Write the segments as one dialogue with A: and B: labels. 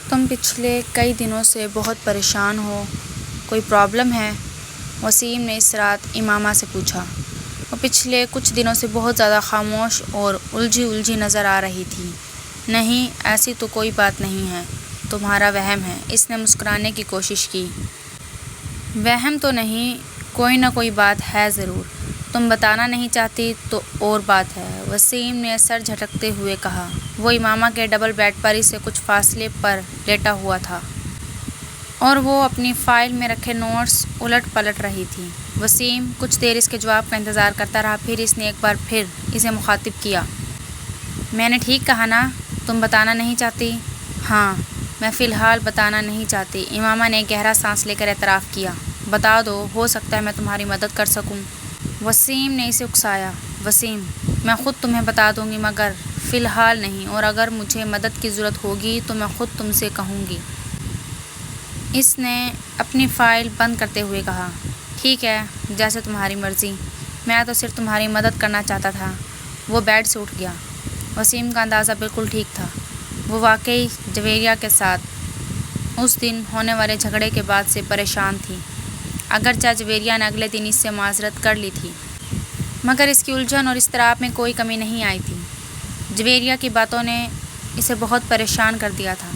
A: تم پچھلے کئی دنوں سے بہت پریشان ہو، کوئی پرابلم ہے؟ وسیم نے اس رات امامہ سے پوچھا۔ وہ پچھلے کچھ دنوں سے بہت زیادہ خاموش اور الجھی نظر آ رہی تھی۔ نہیں، ایسی تو کوئی بات نہیں ہے، تمہارا وہم ہے۔ اس نے مسکرانے کی کوشش کی۔ وہم تو نہیں، کوئی نہ کوئی بات ہے ضرور، تم بتانا نہیں چاہتی تو اور بات ہے، وسیم نے سر جھٹکتے ہوئے کہا۔ وہ امامہ کے ڈبل بیڈ پر سے کچھ فاصلے پر لیٹا ہوا تھا اور وہ اپنی فائل میں رکھے نوٹس الٹ پلٹ رہی تھی۔ وسیم کچھ دیر اس کے جواب کا انتظار کرتا رہا، پھر اس نے ایک بار پھر اسے مخاطب کیا۔ میں نے ٹھیک کہا نا، تم بتانا نہیں چاہتی؟ ہاں، میں فی الحال بتانا نہیں چاہتی، امامہ نے گہرا سانس لے کر اعتراف کیا۔ بتا دو، ہو سکتا ہے میں تمہاری مدد کر سکوں۔ وسیم نے اسے اکسایا۔ وسیم، میں خود تمہیں بتا دوں گی مگر فی الحال نہیں، اور اگر مجھے مدد کی ضرورت ہوگی تو میں خود تم سے کہوں گی۔ اس نے اپنی فائل بند کرتے ہوئے کہا۔ ٹھیک ہے، جیسے تمہاری مرضی، میں تو صرف تمہاری مدد کرنا چاہتا تھا۔ وہ بیڈ سے اٹھ گیا۔ وسیم کا اندازہ بالکل ٹھیک تھا، وہ واقعی جویریہ کے ساتھ اس دن ہونے والے جھگڑے کے بعد سے پریشان تھی۔ اگرچہ جویریہ نے اگلے دن اس سے معذرت کر لی تھی، مگر اس کی الجھن اور اضطراب میں کوئی کمی نہیں آئی تھی۔ جویریہ کی باتوں نے اسے بہت پریشان کر دیا تھا۔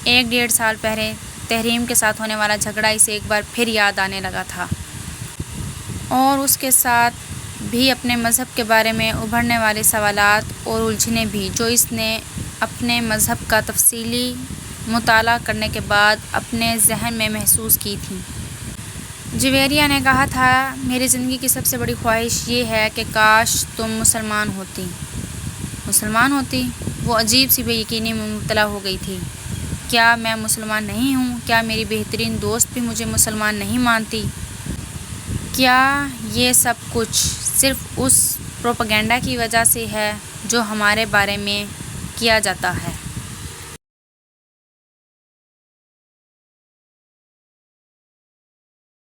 A: 1-1.5 سال پہلے تحریم کے ساتھ ہونے والا جھگڑا اسے ایک بار پھر یاد آنے لگا تھا، اور اس کے ساتھ بھی اپنے مذہب کے بارے میں ابھرنے والے سوالات اور الجھنیں بھی، جو اس نے اپنے مذہب کا تفصیلی مطالعہ کرنے کے بعد اپنے ذہن میں محسوس کی تھیں۔ جویریہ نے کہا تھا، میری زندگی کی سب سے بڑی خواہش یہ ہے کہ کاش تم مسلمان ہوتی۔ مسلمان ہوتی؟ وہ عجیب سی بے یقینی میں مبتلا ہو گئی تھی۔ کیا میں مسلمان نہیں ہوں؟ کیا میری بہترین دوست بھی مجھے مسلمان نہیں مانتی؟ کیا یہ سب کچھ صرف اس پروپیگنڈا کی وجہ سے ہے جو ہمارے بارے میں کیا جاتا ہے؟